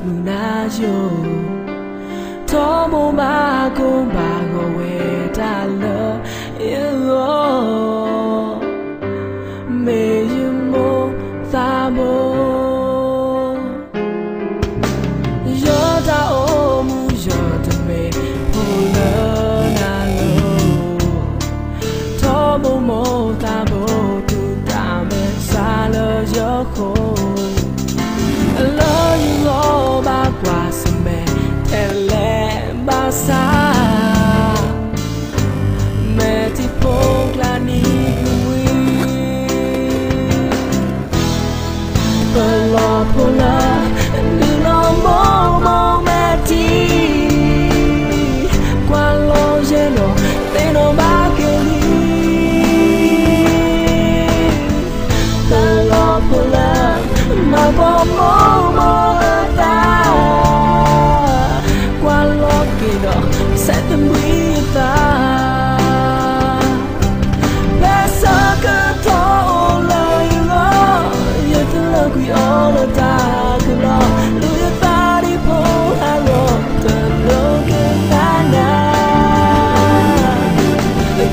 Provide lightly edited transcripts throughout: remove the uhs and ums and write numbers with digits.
munayo Tomo magumba go wedalo yo me yumo thamo yoda omu yoda me pula nalo Tomo mo thamo tu dame salo yoko Love you all my guasame tele basa Meti poglani ui Pelo pola Nilo mo meti Qualo gelo Teno bageli Pelo pola Ma pomo ta Qualo kido Set them with Pesa que tola you to look we all the dark Lu ya tari po haro The look at nana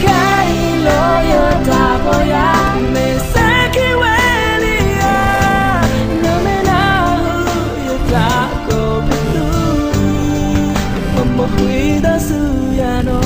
Kai lo ya tapo ya Me seki weli ya No me na you tako pelu Mama cuida suya no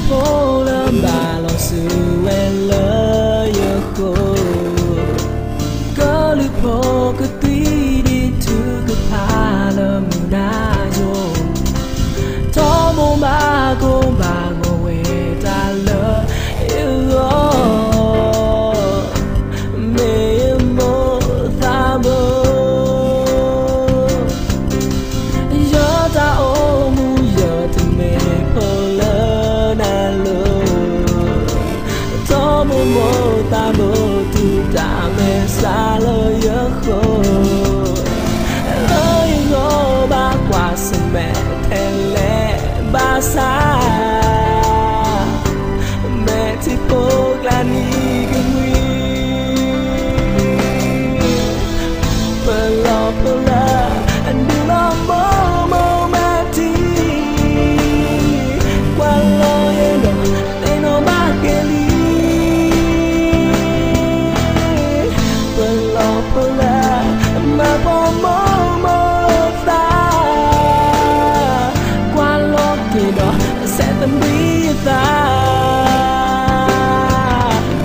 Pola balo suelo yoko Goli poco tiri tu ke pala munayo Tomo mago we dalo yo Me mo thabo Yoda omu yoda me pola Mo tamo tu dame salo yoko Lo yo ba guasame tele basa Meti poglani gumwi Pelo pola Andilo mo mati Qualo yeno Teno bageli Ma pomo ta Qualo kido set them with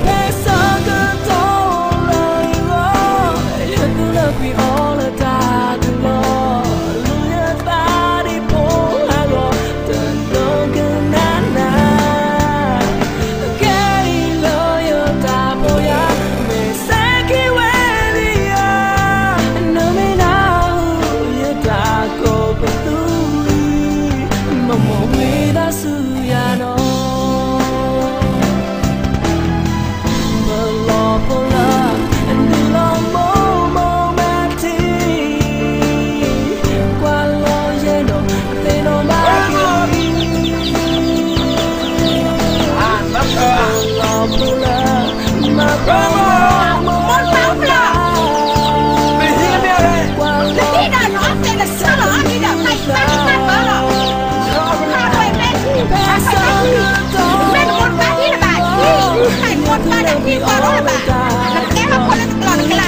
Pesa que tola you to look we all the dark Lu ya tari po haro Tendo ganana Kei lo yo tapo ya Me seki weli No me now you tako patui Mamo vida suya no Pelo pola Ndilo mo mati Qualo lleno Teno magili Pelo pola Ma pomo Đi qua đó là bà Nó kéo nó con lên lò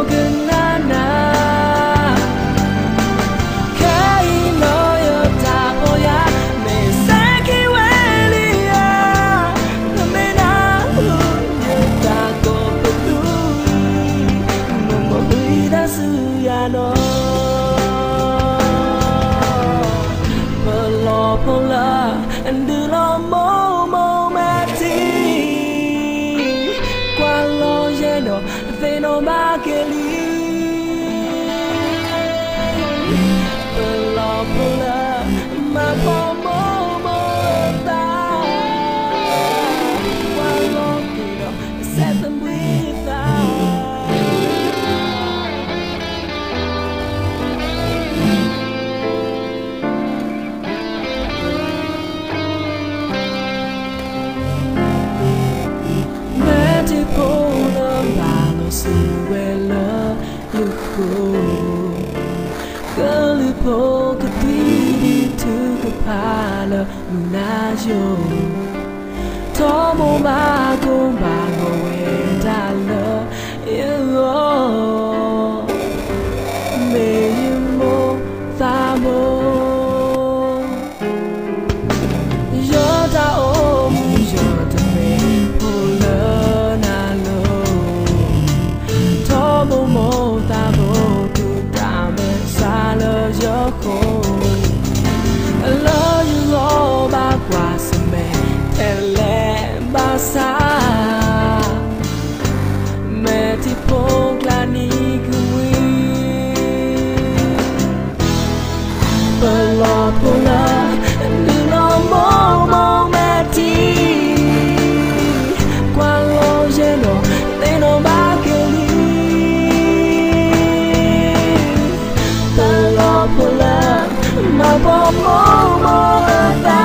cái là They know my poco di tu che parla lunaggio tomo ma con bago e dallo io me mo tamo yo da o mu yo de me pola na lo tomo mo tamo tu da me salo yo ko I love you all back was me tele basa me ti pogla ni kui pola ni no mo me ti quando lleno te no va que ni pola ma mo da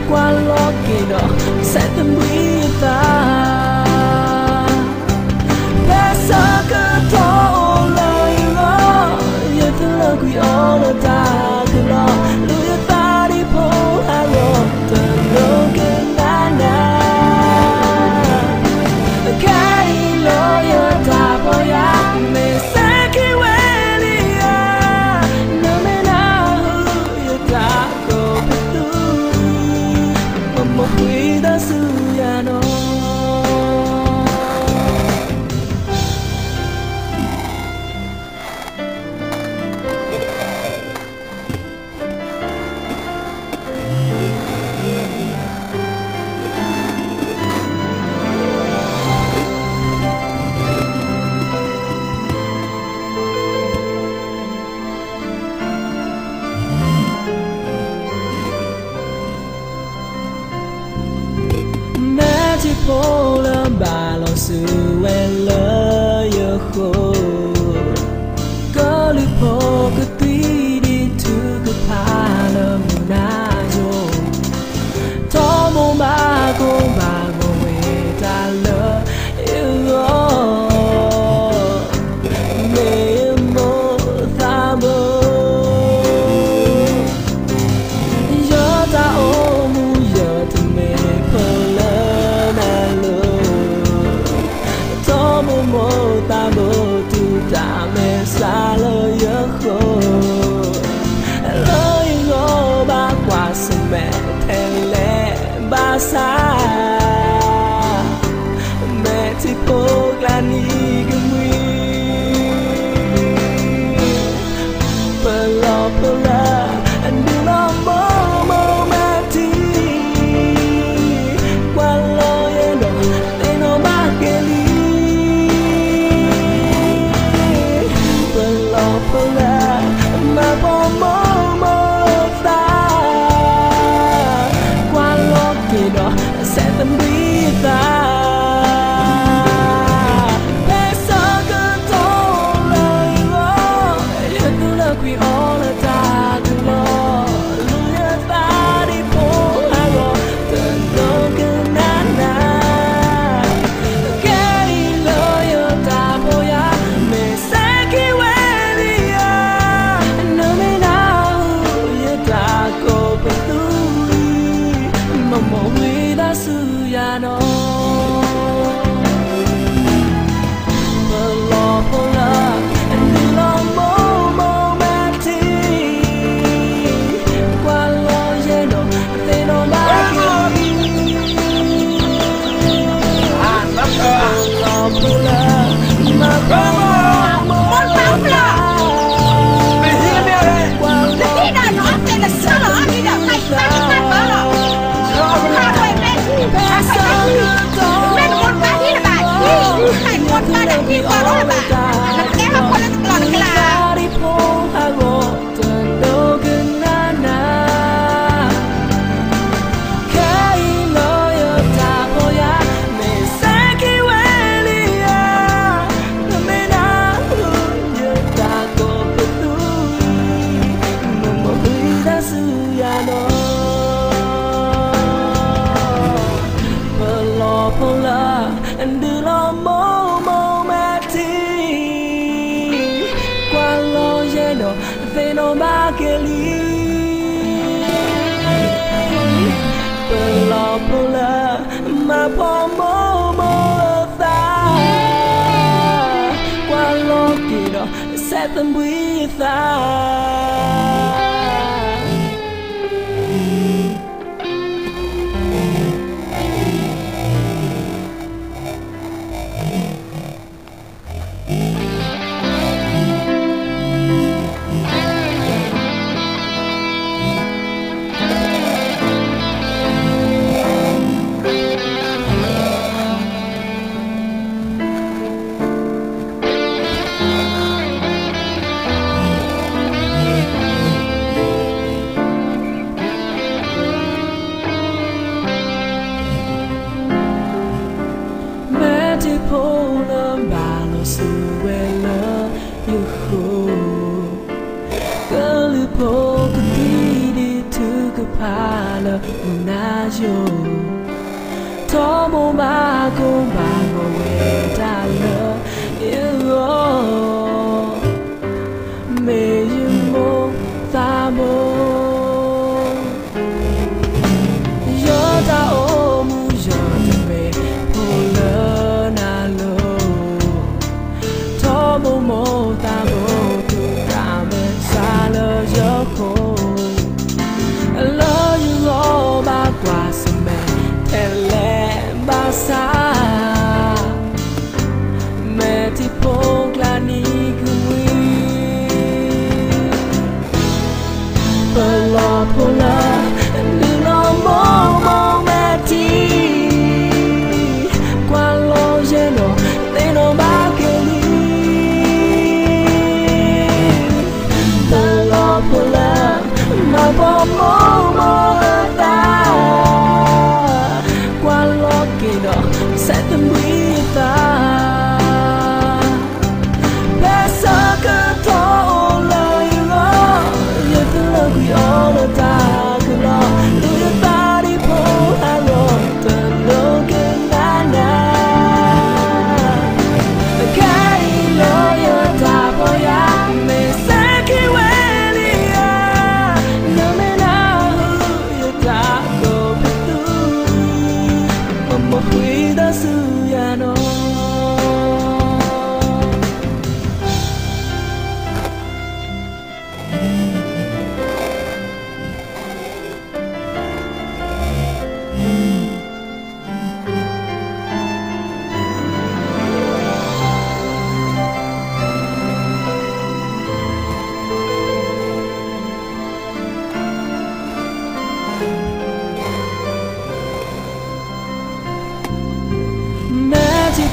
quando che no se te muita pensa che tu la io te lo qui all da che no lui sta di po hello te lo che na kai lo io da poi a me se che cuida suya no Pola balon suela yo ho Goli poco tiri tu que pala munayo Tomo mago we dalo yo me mo thamo yo ta o mu yo te me pola tamo tu dame salo yo ho lo yo ba kwa se me tele basa me ti pogla ni gui pola and no mo me ti quando io no te no ma che li ma mo sta quando che no se te brita penso che tu io tu la qui all da tu lo lui sta di po hago te no che na che lo io da boya me se che Suyano pola and no mo mati quando lleno te no va pola ma mo me here no te la sala ni da mai men một ba đi là bà hai một ba đặt đi qua đó là bà là kéo nó con nó lọt cái là pola and do lo mo mati quando lleno set them with us. Pola malo suela you ho Girl po kutidi to kapala unajo Tomo mago mago we dala you me you mo thamo Yoda omu yoda me pola Mo tamo tu kame salo yoko Love you all ba kwa same tele basa Meti pongla ni kui Pelo pola Nilo mo meti Kwa lo yeno Teno ba keli Set them with us. Pesa que todo you you feel we all the dark alone. Do your body pull and roll the look in nana. Carry your top of ya me seki weli ya. No me know you talk over through. Mama cuida suya no.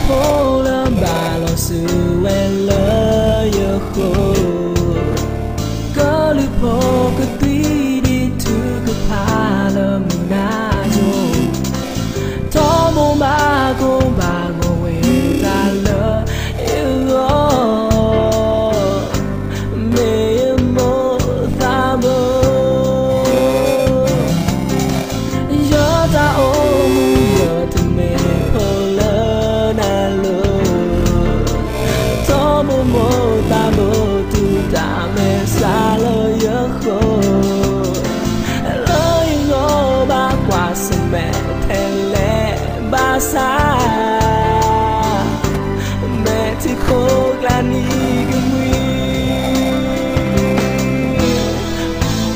Pola balo suela yo ho Goli po katidi tu kapala munajo Tomo mago bango we dala yo me mo thamo Yoda omu yoda me pola Salo yoko Lo yo ba kwa seme tele basa Meti kogla ni gumi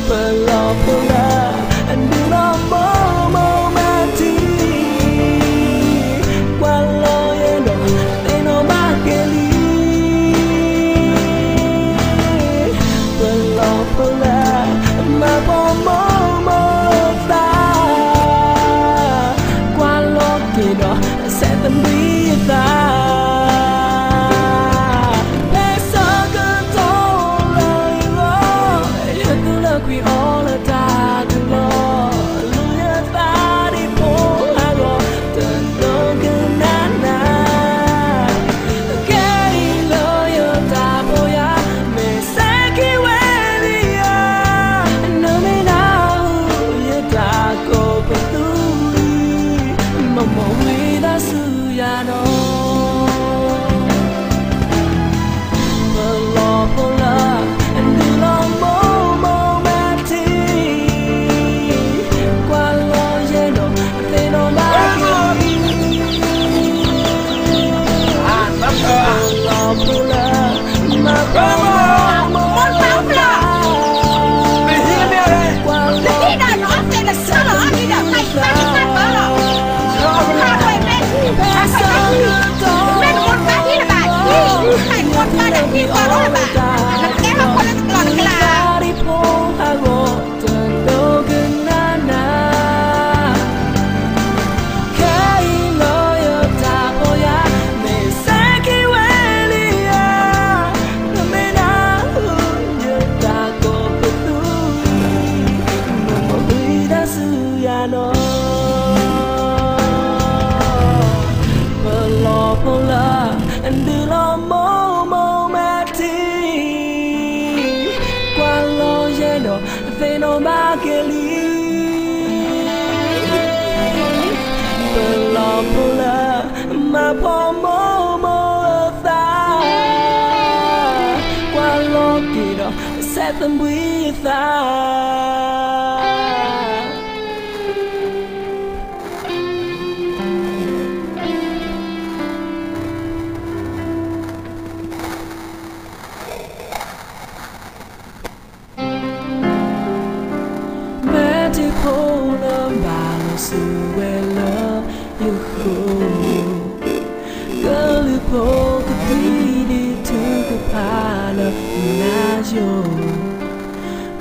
Pelo pola Andilo mo mati Walo yendo Teno makeli Set them with us. Pesa que todo you do look we all the dark Lord. Luya tadi poharo dan nana. Keri lo yo taboya me seki welia. No me know you tako petuli. Mama we da suyano. popular, my pomo tha. Qua lo kỳ đó, set them with Polar Balusuela, you ho. Girl, you poke a beady to the pala, Najo.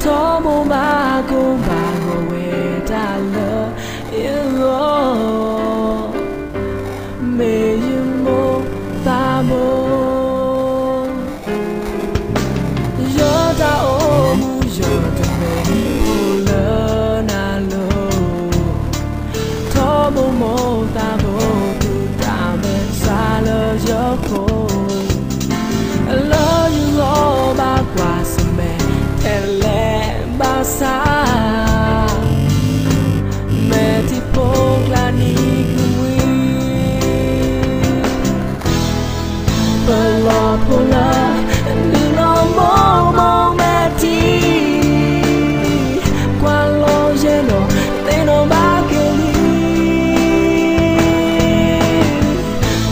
Tomo Bago Bago, where I love you. May you more Tamo. You're the old, you're the I love you all about what's a man and let my side. Meti pokla ni kui. Pelo pola, nilo mo meti. Qualo gelo, te no bageli.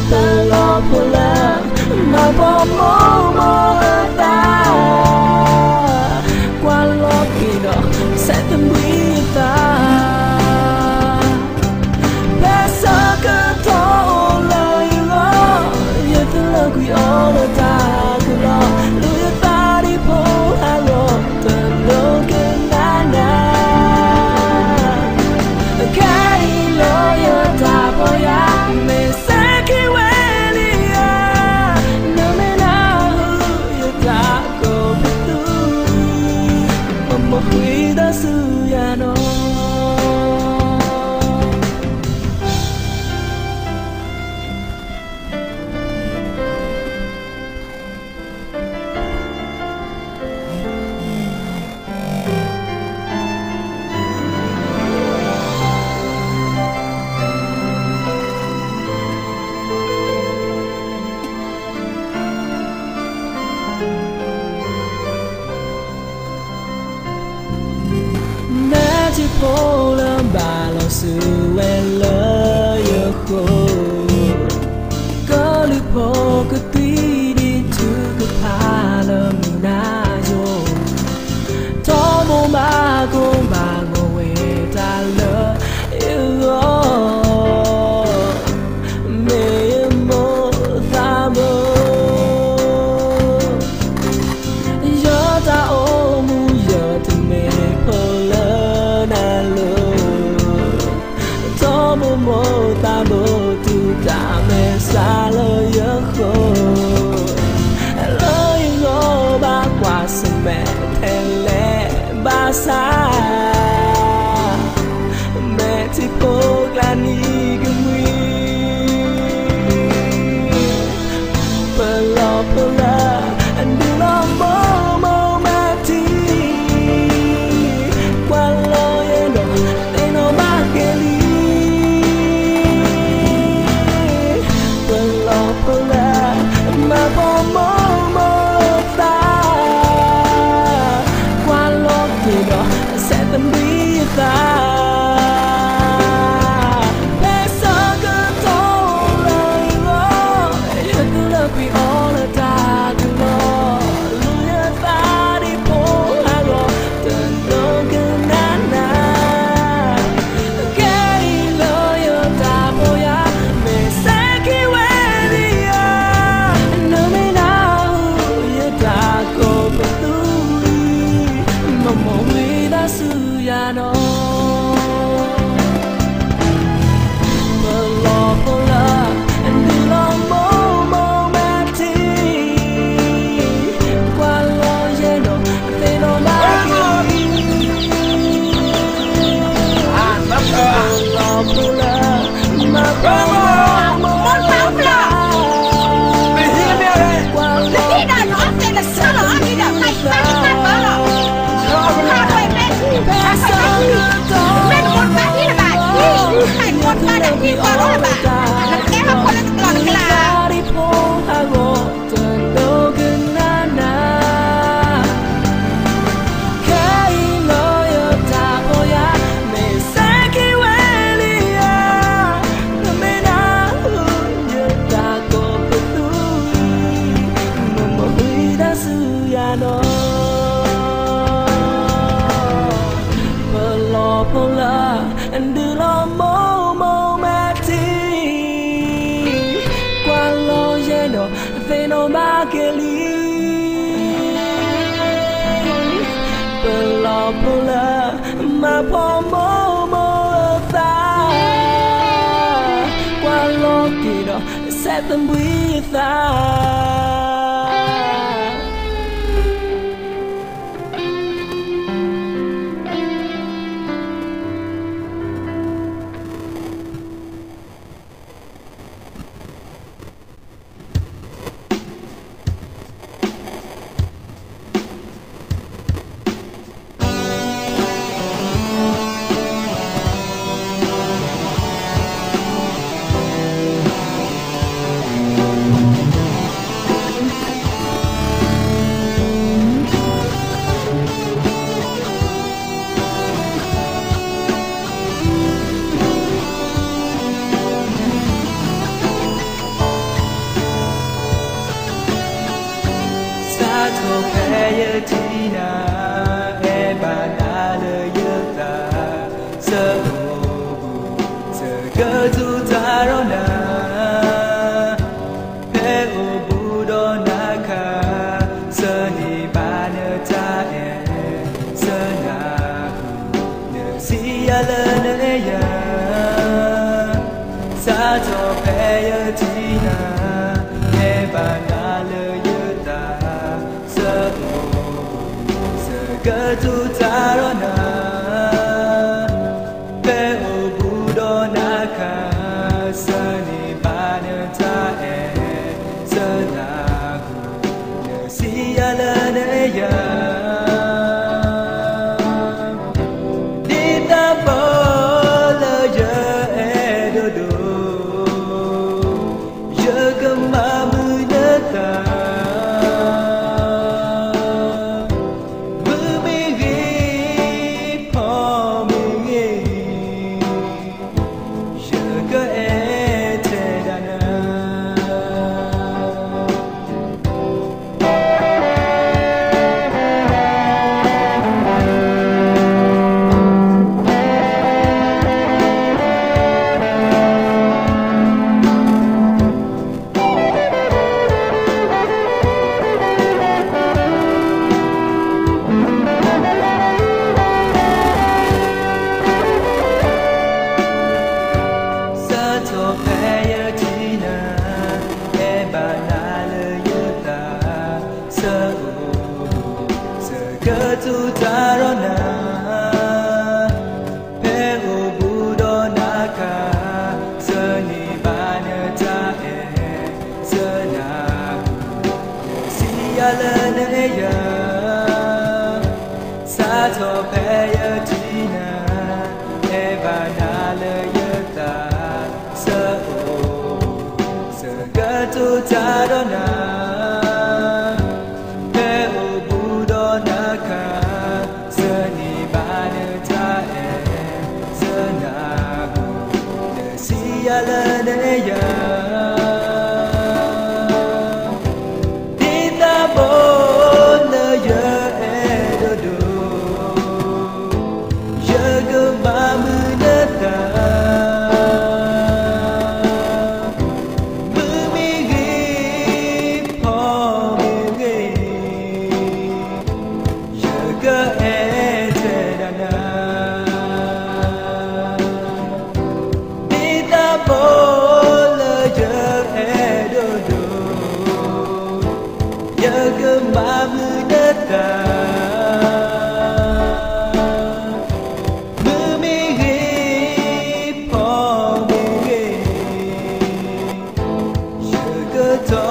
Pelo pola. My pomo tha, qua lo kỳ đó sẽ tâm quý ta. Bé sa cơ thô lời lo, giờ thứ lời quý ô là ta cứ lo, lưu ta đi phố hà lô, tận lô cơ na na. Cái lo giờ ta bỏ ya, mình sẽ khi quên. Cuida suya no. Polar Balusuela, you ho. Girl, you poke a beady to the pala, Najo. Tomo Bago Bago, wait, I love you. May you more Thabo. You're the old, you're the maple. Mo ta bo tu ta me sa lo yo ho. Lo yo ba qua se me tele ba sa. Me ti po la ni gui. Pelo pola and lo mo ma ti. Qua lo yo no te no ba ke li. My pomo tha, qua lo kỳ đó sẽ tâm quý ta. Bé sa cơ thô lời lo, giờ cứ lời quý ô là ta cứ lo. Lưu ta đi phố hà lô, tận đô cứ na na. Cái lời ta bỏ ya, mình sẽ khi quên đi ya. nothing on my kelly Pull my pomo ta Qua lo kỳ đó sẽ tâm quý ta Thôi khẽ tina e bana le yata sơ sơ cơ tu ta ro na pe o bu do na kha sơ ni ba ne ta e sơ na ne si ya le ne ya sa thôi khẽ tina e bana le Cơ tu ta ro na pe o bu do na kha sa ni ba ne ta e sa na hu ne si ya la ne ya di ta bo la ya e do do ya ka ma mu na ta Cơ tu ta ro na pe o bu do na kha sơ ni ba ne ta e sơ na si ya le ne ya sa tho pe ya ti na e ba na le ya ta sơ o sơ cơ tu ta ro na ya la ne ya di ta bo la ya e do do ya ga ma mu na ta mu mi gi po mi gi ya ga e te da na bo la ya e do do ya ga ma mu na ta mu mi gi po mi gi ya ga to